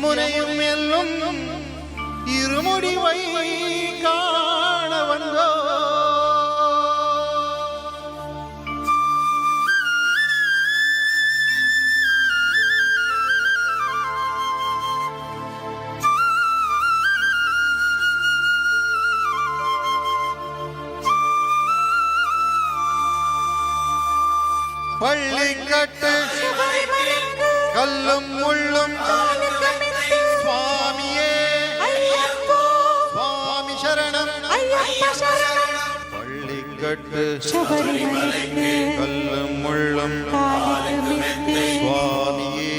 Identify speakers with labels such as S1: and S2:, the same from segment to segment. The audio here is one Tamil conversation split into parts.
S1: யமுனையும் எல்லும் இருமுடிவை காண வந்தோ. பள்ளிக்கட்டு கல்லும் முள்ளும் சுவாமியே சுவாமி சரணம். பள்ளிக்கட்டு கல்லும் முள்ளும் சுவாமியே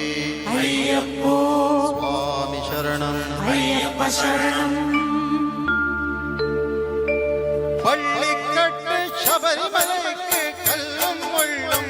S1: சுவாமி சரணம். பள்ளிக்கட்டு சபரிமலைக்கு கல்லும் முள்ளும்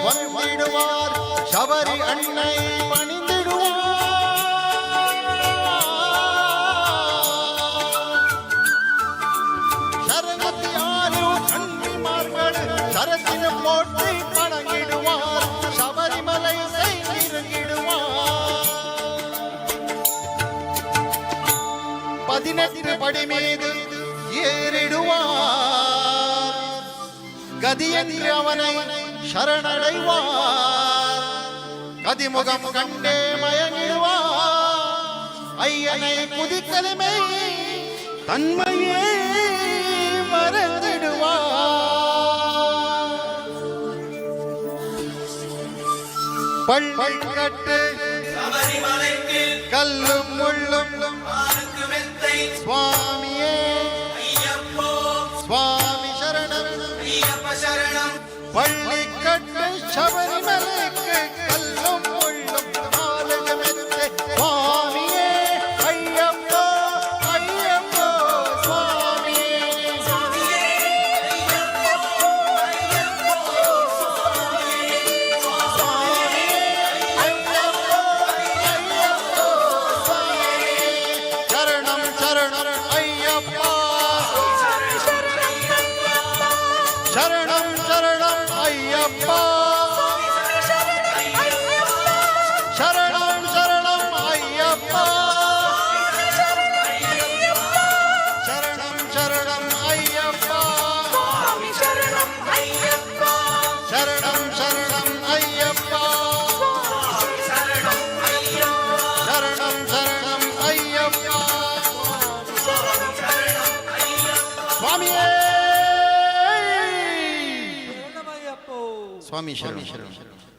S1: வந்திடுவார் சபரி அன்னை பணிந்திடுவார் பலரினும் போற்றி வணங்கிடுவார் சபரிமலை நெருங்கிடுவார் 18 படி மீது ஏறிடுவார் கதியென்று அவனை சரணடைவார் கதிமுகம் கண்டே மயங்கிடுவார் ஐயனை குதிக்கலுமை தன்மையே மறந்திடுவார் பள்ளிக்கட்டு கல்லும் முள்ளும் சுவாமியே சுவாமி சரணம் பள்ளிக்கட்டு சபரிமலைக்கு கல்லும் முள்ளும் ஆளுகமெத்தை சுவாமியே ஐயப்போ ஐயப்போ சுவாமியே சரணம் சரணம் ஐயப்பா சரணம் சரணம் ஐயப்பா சரணம் சரணம் ஐயப்பா சரணம் சரணம் ஐயப்பா சரணம் சரணம் ஐயப்பா சரணம் சரணம் ஐயப்பா சுவாமியே சுவாமி சரணம்